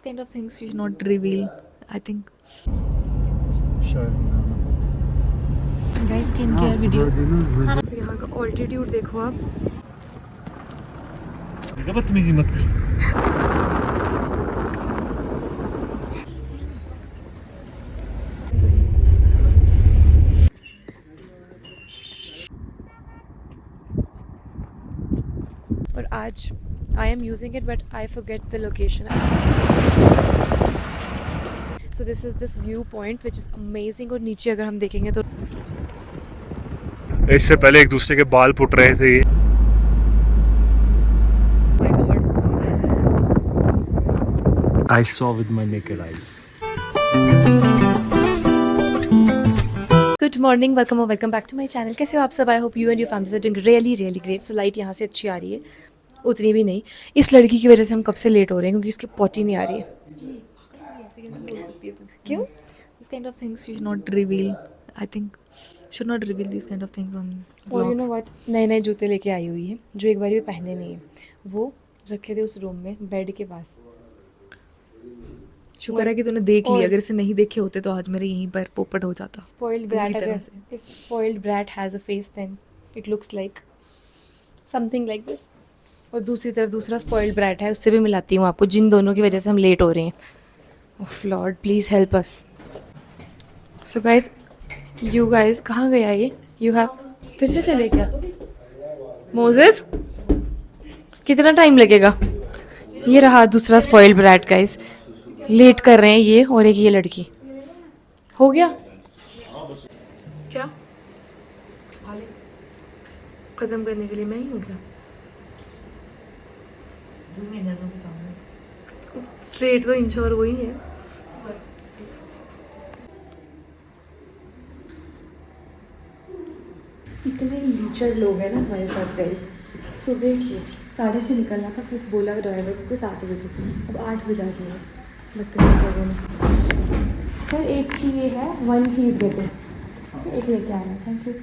kind of things we should not reveal, I think. Guys, skin care video. यहाँ का altitude देखो आप। बदतमीजी मत कर। और आज I am using it but I forget the location. So this is this viewpoint which is amazing और नीचे अगर हम देखेंगे तो इससे पहले एक दूसरे के बाल पुट रहे थे ये। my god. I saw with my naked eyes. Good morning, welcome or welcome back to my channel. कैसे हो आप सब? I hope you and your families are doing really great. So light यहाँ से अच्छी आ रही है, उतनी भी नहीं। इस लड़की की वजह से हम कब से लेट हो रहे हैं क्योंकि इसकी पॉटी नहीं आ रही है। क्यों? This kind of things we should not reveal. I think should not reveal these kind of things on vlog. और you know what? नए जूते लेके आई हुई है जो एक बार भी पहने नहीं है। वो रखे थे उस रूम में बेड के पास। शुक्र है कि तूने देख लिया, अगर इसे नहीं देखे होते तो आज मेरे यहीं पर पोपट हो जाता। Spoiled brat तरह से। If spoiled brat has a face then it looks like something like this. और दूसरी तरफ दूसरा spoiled brat है, उससे भी मिलाती हूँ आपको, जिन दोनों की वजह से हम लेट हो रहे हैं। Oh Lord, please help us. So guys, you guys कहाँ गया ये? You have फिर से चले क्या? Moses? कितना टाइम लगेगा? ये रहा दूसरा spoiled brat guys. लेट कर रहे हैं ये और एक ये लड़की। हो गया क्या? खत्म करने के लिए मैं ही हूँ क्या? स्ट्रेट तो इंच और वही है। इतने लीचर लोग हैं ना हमारे साथ गाइस। सुबह 6:30 निकलना था, फिर बोला ड्राइवर को 7 बजे, अब 8 बजा दिए बदतमीज लोगों ने। सर एक की ये है, 1 ही इज गेटिंग, एक लेके आना। Thank you.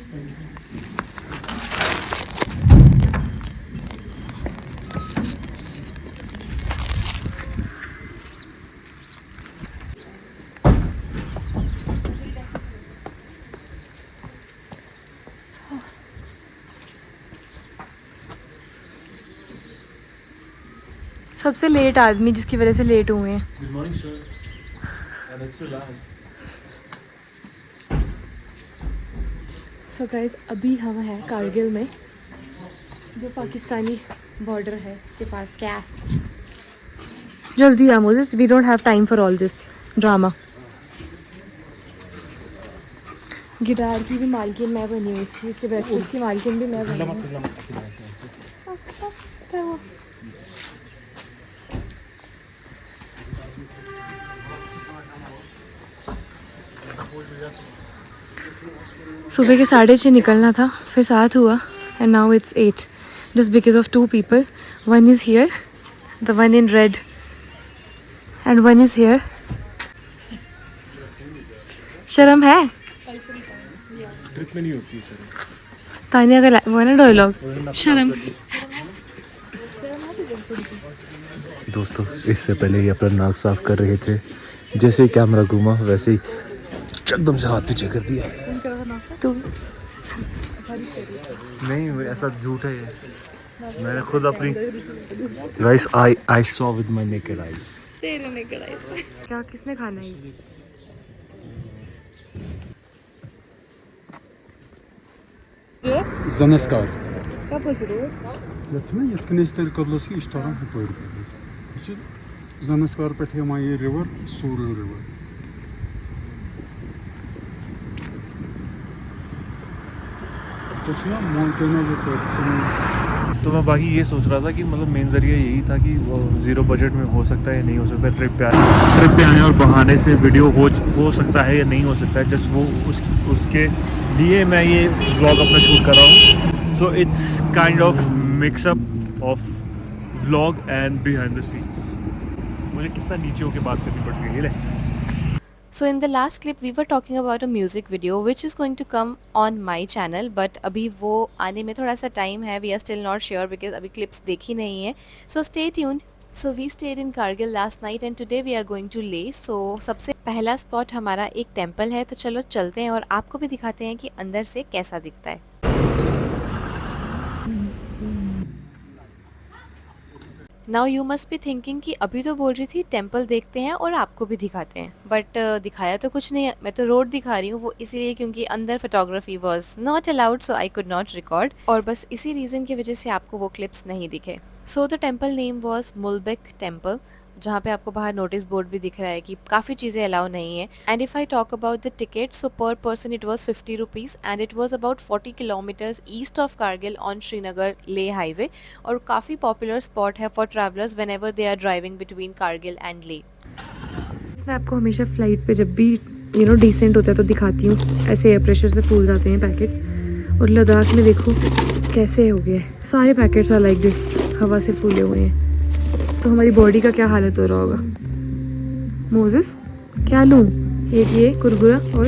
सबसे लेट आदमी जिसकी वजह से लेट हुए हैं। Good morning, sir. And it's so loud. So guys, अभी हम हैं कारगिल में, जो पाकिस्तानी बॉर्डर है के पास। क्या जल्दी आ Moses, we don't have time for all this drama. Guitar की भी मालकिन मैं बनी हूँ, इसके ब्रेकफास्ट की मालकिन भी मैं बनी हूँ। सुबह के 6:30 निकलना था, फिर 7 हुआ and now it's 8 just because of 2 people. One is here, the one in red, and one is here. शर्म है? ट्रिप में नहीं होती सर। तानिया का वो है ना डायलॉग, शर्म। दोस्तों, इससे पहले ये अपना नाक साफ कर रहे थे, जैसे ही कैमरा घूमा वैसे ही एकदम से हाथ पीछे कर दिया। तू नहीं, ऐसा झूठ है ये। मैंने खुद अपनी guys I saw with my naked eyes. तेरे नेकेड आईज क्या? किसने खाना है ये? Zaneskar. Капус рот. Yatıma yetkiniz kodlası iştaran hüpür. Zaneskar pe Himaya River, Suru River. कुछ ना मोंटेनो जो टैक्सी। तो मैं बाकी ये सोच रहा था कि मतलब मेन ज़रिया यही था कि वो ज़ीरो बजट में हो सकता है या नहीं हो सकता है, ट्रिप पे आने और बहाने से वीडियो हो सकता है या नहीं हो सकता है। जस्ट वो उसके लिए मैं ये व्लॉग अपना शूट कर रहा हूँ। So it's kind of mixup of vlog and behind the scenes. मुझे कितना नीचे होकर बात करनी पड़ रही है। So in the last clip we were talking about a music video which is going to come on my channel, but अभी वो आने में थोड़ा सा टाइम है। We are still not sure because अभी clips देखी नहीं है, so stay tuned. So we stayed in Kargil last night and today we are going to Leh. So सबसे पहला स्पॉट हमारा एक टेम्पल है, तो चलो चलते हैं और आपको भी दिखाते हैं कि अंदर से कैसा दिखता है। Now you must be thinking कि अभी तो बोल रही थी टेम्पल देखते हैं और आपको भी दिखाते हैं, बट दिखाया तो कुछ नहीं है। मैं तो रोड दिखा रही हूँ, वो इसीलिए क्योंकि अंदर photography was not allowed, so I could not record, और बस इसी रीज़न की वजह से आपको वो क्लिप्स नहीं दिखे। So the temple name was Mulbekh temple, जहाँ पे आपको बाहर नोटिस बोर्ड भी दिख रहा है कि काफ़ी चीज़ें अलाउ नहीं है। And if I talk about the ticket, so per person it was 50 rupees and it was about 40 kilometres east of Kargil on Srinagar Leh highway, और काफ़ी पॉपुलर स्पॉट है for travellers whenever they are driving between Kargil and Leh. मैं आपको हमेशा flight पे जब भी decent होता है तो दिखाती हूँ, ऐसे एयर प्रेशर से फूल जाते हैं पैकेट्स। और लद्दाख में देखो कैसे हो गए, सारे पैकेट्स आर लाइक दिस, हवा से फूले हुए हैं। तो हमारी बॉडी का क्या हालत हो रहा होगा। मोजेस क्या लूँ? एक ये कुरकुरा और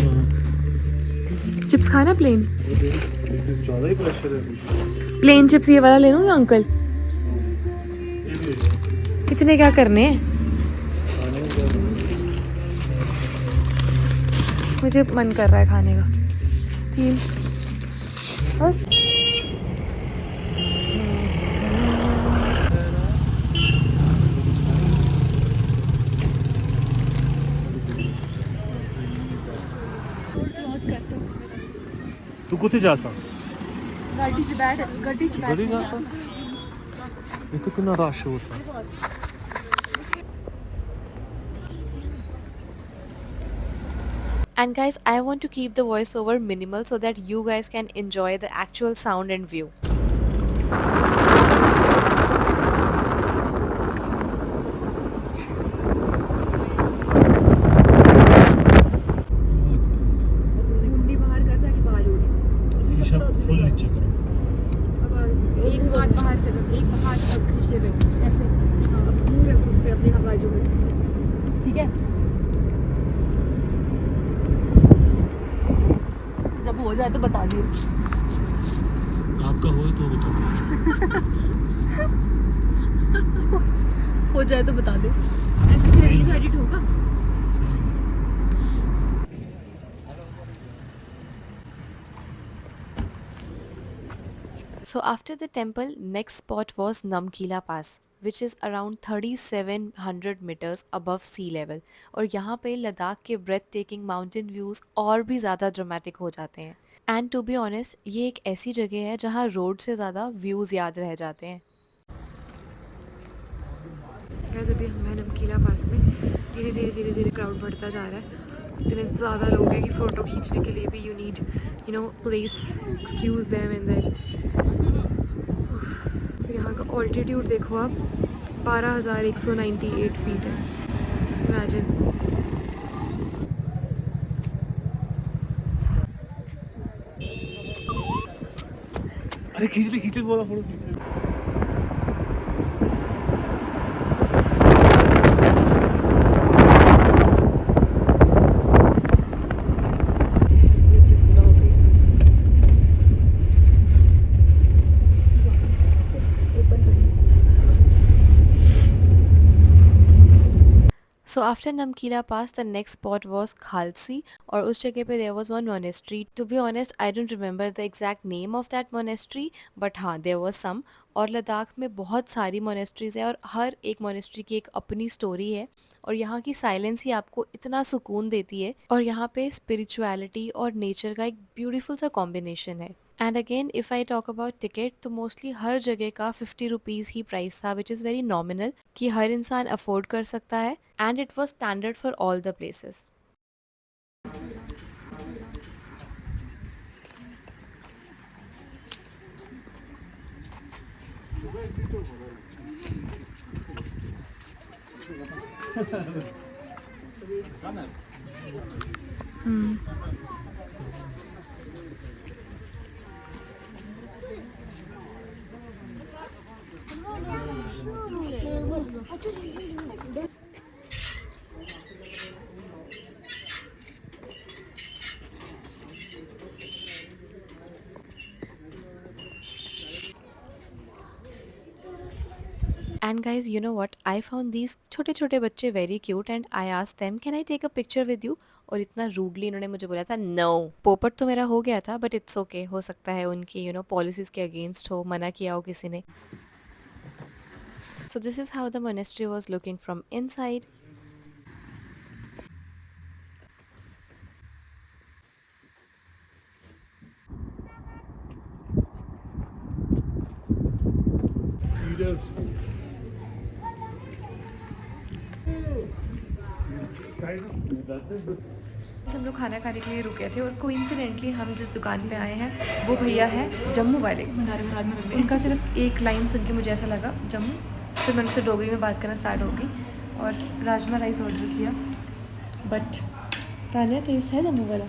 चिप्स खाना, प्लेन ज़्यादा ही प्रेशर है। प्लेन चिप्स ये वाला ले लूँ या अंकल? इतने क्या करने हैं? मुझे मन कर रहा है खाने का। 3 बस। तू कुठे जासा? गाडीची गली का इथं कितना रश है उसमें। And guys, I want to keep the voiceover minimal so that you guys can enjoy the actual sound and view. मुंडी बाहर कर ताकि बाल उड़े। फुल नीचे करो। अब एक हाथ बाहर करो, एक हाथ अब खींचे हुए ऐसे। हाँ, अब मुंह रख उस पे अपने बाजू में, ठीक है? जब हो जाए तो बता दियो। आपका हो तो बताओ। हो जाए तो बता दो। ऐसे से एडिट होगा। So after the temple, next spot was Namkila Pass, which is around 3700 meters above sea level, और यहाँ पे लद्दाख के ब्रेथ टेकिंग माउंटेन व्यूज़ और भी ज़्यादा ड्रामेटिक हो जाते हैं। एंड टू बी ऑनेस्ट, ये एक ऐसी जगह है जहाँ रोड से ज़्यादा व्यूज़ याद रह जाते हैं। वैसे भी हम हैं नमकीला पास में। धीरे धीरे क्राउड बढ़ता जा रहा है। इतने ज़्यादा लोग हैं कि फ़ोटो खींचने के लिए भी you need place, excuse them. And then यहाँ का ऑल्टीट्यूड देखो आप, 12,198 फीट है। इमेजिन। अरे खींच ले बोला photo. So after Namkila Pass, the next spot was Khalsi, और उस जगह पे there was one monastery. To be honest, I don't remember the exact name of that monastery, but हाँ there was some. और लद्दाख में बहुत सारी monasteries है और हर एक monastery की एक अपनी story है, और यहाँ की साइलेंस ही आपको इतना सुकून देती है, और यहाँ पे स्पिरिचुअलिटी और नेचर का एक ब्यूटीफुल सा कॉम्बिनेशन है। And again if I talk about ticket, तो मोस्टली हर जगह का 50 रुपीज़ ही प्राइस था, विच इज़ वेरी नॉमिनल, कि हर इंसान अफोर्ड कर सकता है, and it was standard for all the places. And guys you know what, I found these छोटे छोटे बच्चे very cute and I asked them can I take a picture with you, और इतना रूडली इन्होंने मुझे बोला था नो। पोपट तो मेरा हो गया था बट इट्स ओके, हो सकता है उनकी पॉलिसीज के अगेंस्ट हो, मना किया हो किसी ने। So this is how the monastery was looking from inside. हम लोग खाना खाने के लिए रुके थे और कोइंसिडेंटली हम जिस दुकान पे आए हैं वो भैया है जम्मू वाले। उनका सिर्फ एक लाइन सुन के मुझे ऐसा लगा जम्मू, फिर मैंने उससे डोगरी में बात करना स्टार्ट हो गई और राजमा राइस ऑर्डर किया। बट ताजा टेस्ट है जम्मू वाला,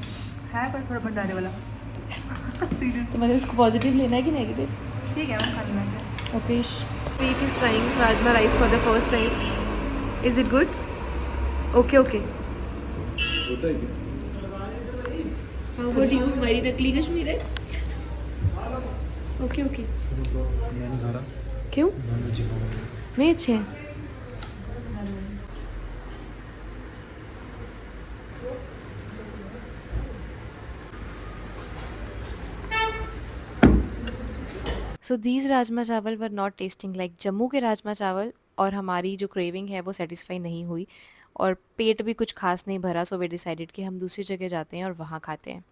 है पर थोड़ा भंडारे वाला। सीरियस तो मतलब इसको पॉजिटिव लेना है कि नेगेटिव? ठीक है, मैं खा लूँगा। Okay, Preet is trying rajma rice for the first time. Is it good? Okay, okay. How about you? हमारी नकली कश्मीर है। Okay, okay. क्यों? नहीं अच्छे हैं। सो दीज राजमा चावल were not testing like Jammu के राजमा चावल, और हमारी जो क्रेविंग है वो सेटिस्फाई नहीं हुई और पेट भी कुछ खास नहीं भरा। सो वी डिसाइडेड कि हम दूसरी जगह जाते हैं और वहाँ खाते हैं।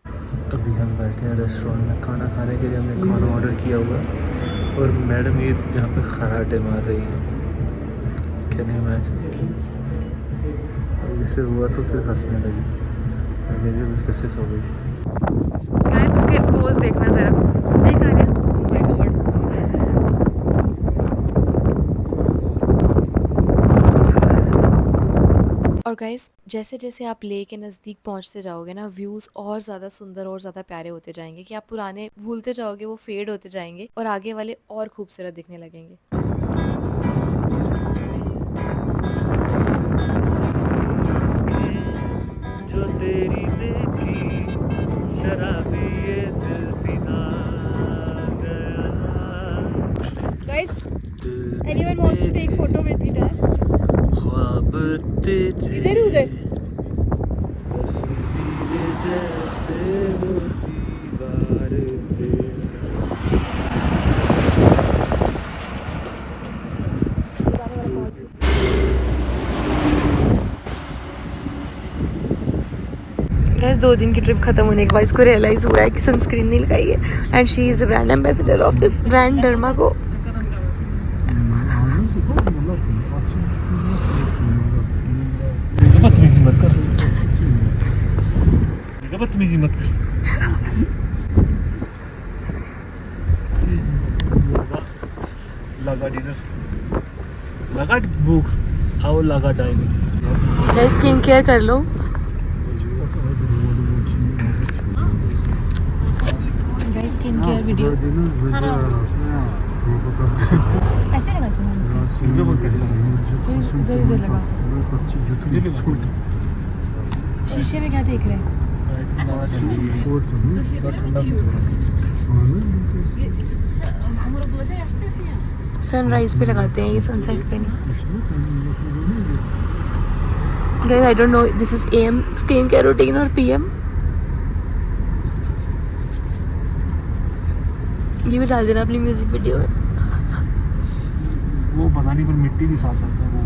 अभी हम बैठे हैं रेस्टोरेंट में खाना खाने के लिए, हमने खाना ऑर्डर किया हुआ और मैडम ये यहाँ पे खराटे मार रही हैं। Can you imagine? जिससे हुआ तो फिर हंसने लगी, मेरी भी फिर से सो गई। गाइस इसके पोज देखना जरा, नहीं खा रहे। Oh my God. और गाइस जैसे जैसे आप ले के नज़दीक पहुँचते जाओगे ना, व्यूज़ और ज़्यादा सुंदर और ज़्यादा प्यारे होते जाएंगे कि आप पुराने भूलते जाओगे, वो फेड होते जाएंगे और आगे वाले और खूबसूरत दिखने लगेंगे। जो तेरी देखी शराबी ये दिल सीधा गया। Guys, anyone wants to take photo with guitar? ख्वाब तेरे इधर उधर। तस्वीर जैसे वो दीवार पे। गाइस 2 दिन की ट्रिप खत्म होने के बाद इसको रियलाइज हुआ है कि सनस्क्रीन नहीं लगाई है and she is the brand ambassador of this brand Dermaco. बदतमीजी मत कर, बदतमीजी मत कर। लगा डिनर, लगा भूख, आओ लगा टाइमिंग। गाइस स्किन केयर कर लो। गाइस स्किन केयर वीडियो ऐसे लगाते हैं इधर इधर लगा। शीशे में क्या देख रहे हैं? सनराइज पे लगाते हैं ये, सनसेट पे नहीं। Guys I don't no this is AM skin care routine और PM। ये भी डाल देना अपनी म्यूजिक वीडियो में। वो पता नहीं पर मिट्टी भी साथ सकता है वो।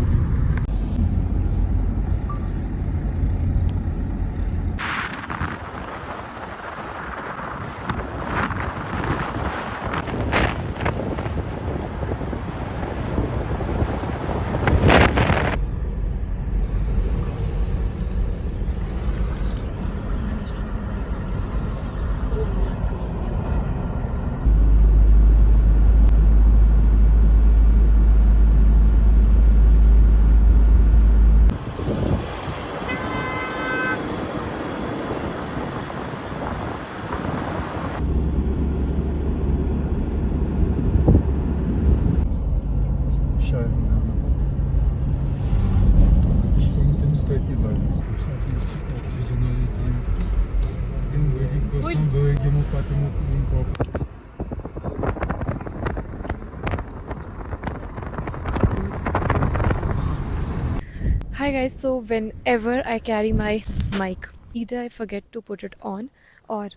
Hi guys, so whenever I carry my mic, either I forget to put it on or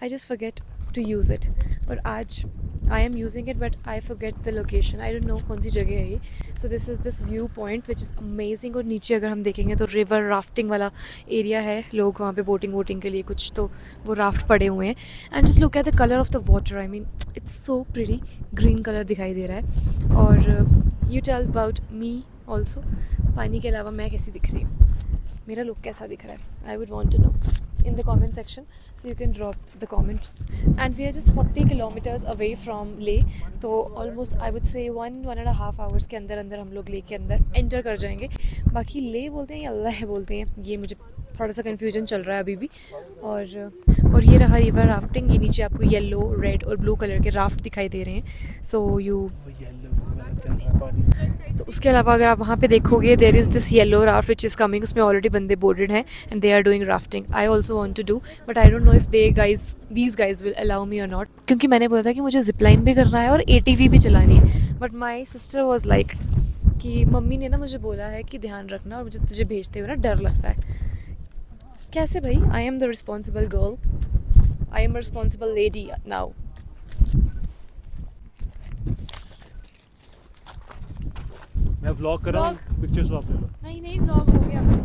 I just forget to use it. और आज I am using it but I forget the location. I don't know कौन सी जगह है ये. So this is this view point which is amazing. और नीचे अगर हम देखेंगे तो river rafting वाला area है. लोग वहाँ पे boating के लिए कुछ तो वो raft पड़े हुए हैं. And just look at the color of the water. I mean it's so pretty. Green color दिखाई दे रहा है. और you tell about me also. पानी के अलावा मैं कैसी दिख रही हूँ, मेरा लुक कैसा दिख रहा है. I would want to know in the comment section, so you can drop the comment. And we are just 40 kilometers away from Leh, तो almost I would say 1.5 hours के अंदर हम लोग लेह के अंदर एंटर कर जाएंगे. बाकी ले बोलते हैं या अल्लाह बोलते हैं, ये मुझे थोड़ा सा कन्फ्यूजन चल रहा है अभी भी. और ये रहा रिवर राफ्टिंग. ये नीचे आपको येलो, रेड और ब्लू कलर के राफ्ट दिखाई दे रहे हैं. सो यू तो उसके अलावा अगर आप वहाँ पे देखोगे there is this yellow raft which is coming. उसमें ऑलरेडी बंदे बोर्डेड हैं and they are doing rafting. I also want to do but I don't know if these guys will allow me or not, क्योंकि मैंने बोला था कि मुझे Zipline भी करना है और ATV भी चलानी है. But my sister was like कि मम्मी ने ना मुझे बोला है कि ध्यान रखना और मुझे तुझे भेजते हुए ना डर लगता है. कैसे भाई, I am the responsible girl, I am a responsible lady now. मैं व्लॉग कर रहा हूँ, पिक्चर्स आप ले लो. नहीं व्लॉग हो गया बस.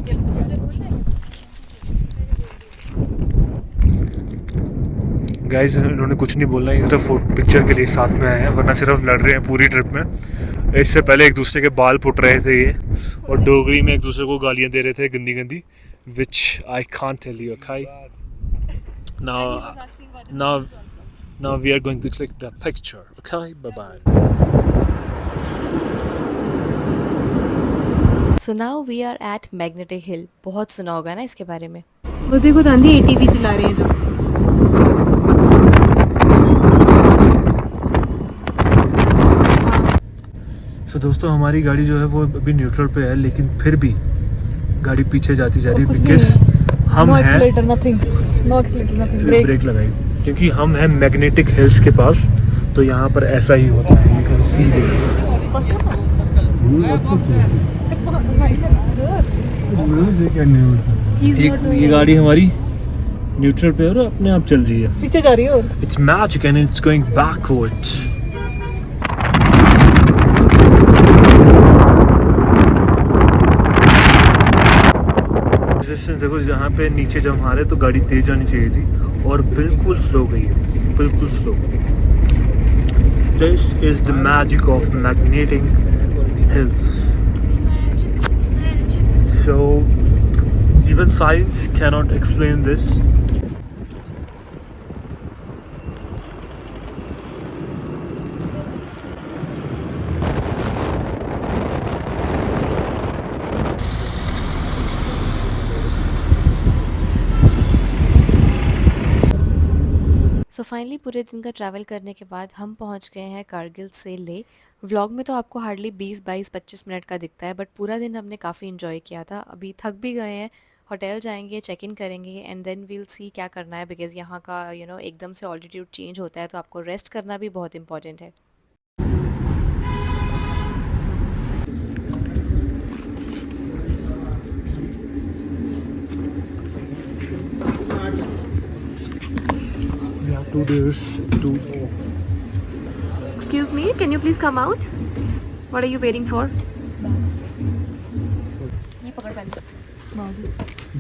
गाइस इन्होंने कुछ नहीं बोलना है, सिर्फ पिक्चर के लिए साथ में आए हैं, वरना सिर्फ लड़ रहे हैं पूरी ट्रिप में. इससे पहले एक दूसरे के बाल पुट रहे थे ये, और डोगरी में एक दूसरे को गालियाँ दे रहे थे गंदी गंदी, which I can't tell you. Okay, now we are going to click the picture. Okay, bye bye. So now we are at magnetic hill. बहुत सुना होगा ना इसके बारे में. वो देखो दादी ATV चला रहे हैं जो. So, दोस्तों हमारी गाड़ी जो है वो अभी न्यूट्रल पे है, लेकिन फिर भी गाड़ी पीछे जाती जा रही है बिकॉज हम हैं ब्रेक लगाई, क्योंकि हम हैं मैग्नेटिक हिल्स के पास. तो यहाँ पर ऐसा ही होता है. You can see ये गाड़ी हमारी न्यूट्रल पे और अपने आप चल रही है, पीछे जा रही है. It's magic and it's going backwards. Resistance देखो, यहाँ पे नीचे जब हम आ रहे तो गाड़ी तेज जानी चाहिए थी और बिल्कुल स्लो गई है, बिल्कुल slow. This is the magic of magnetic hills. So even science cannot explain this. So finally पूरे दिन का ट्रैवल करने के बाद हम पहुंच गए हैं कारगिल से ले. व्लॉग में तो आपको हार्डली 20-22-25 मिनट का दिखता है, बट पूरा दिन हमने काफ़ी इन्जॉय किया था. अभी थक भी गए हैं, होटल जाएंगे, चेक इन करेंगे एंड देन वील सी क्या करना है, बिकॉज़ यहाँ का एकदम से ऑल्टीट्यूड चेंज होता है, तो आपको रेस्ट करना भी बहुत इंपॉर्टेंट है. We have 2 days to. Excuse me, can you please come out? What are you waiting for? ये पकड़ पहले.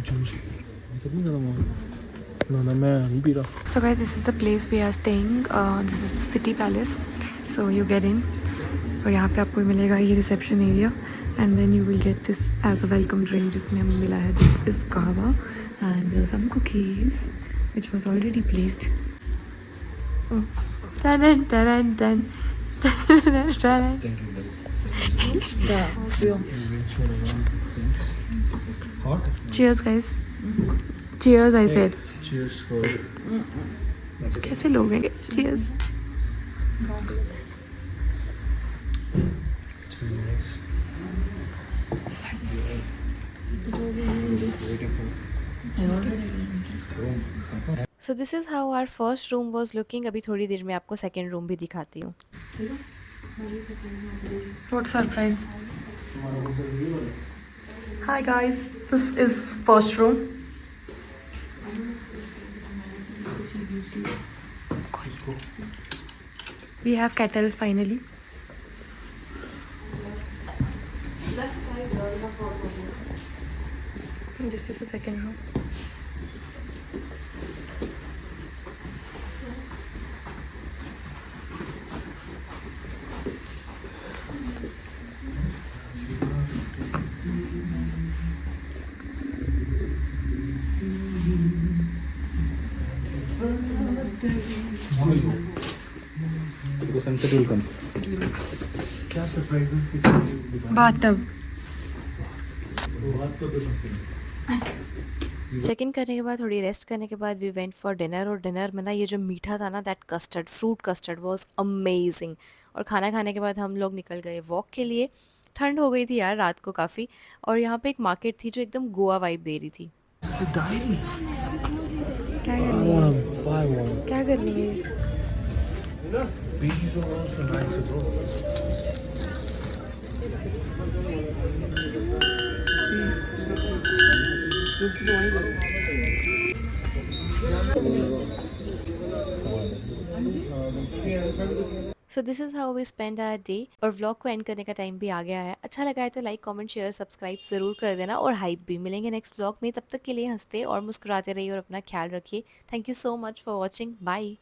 Juice. ना मैं नहीं पी रहा. So guys, this is the place we are staying. This is the city palace. So you get in. और यहाँ पे आपको मिलेगा ये reception area and then you will get this as a welcome drink जिसमें हमें मिला है. This is kahwa and some cookies which was already placed. Dun dun dun dun dun. Hot? Cheers guys. Cheers I said. Cheers for. कैसे लोग हैं? Cheers. So this is how our first room was looking. अभी थोड़ी देर में आपको second room भी दिखाती हूँ. What surprise? Hi guys, this is first room. We have kettle finally. This is the second room. Sunset will come क्या surprise Bathtub. Check in करने के बाद थोड़ी रेस्ट करने के बाद वी वेंट फॉर डिनर, और डिनर में ना ये जो मीठा था ना, that custard, fruit custard was amazing. और खाना खाने के बाद हम लोग निकल गए वॉक के लिए। ठंड हो गई थी यार रात को काफ़ी, और यहाँ पे एक मार्केट थी जो एकदम गोवा वाइब दे रही थी। क्या करनी है? क्या करनी है? So this is how we spend our day. और व्लॉग को एंड करने का टाइम भी आ गया है। अच्छा लगा है तो लाइक, कमेंट, शेयर, सब्सक्राइब ज़रूर कर देना, और हाइप भी। मिलेंगे नेक्स्ट व्लॉग में, तब तक के लिए हंसते और मुस्कुराते रहिए और अपना ख्याल रखिए। Thank you so much for watching. Bye.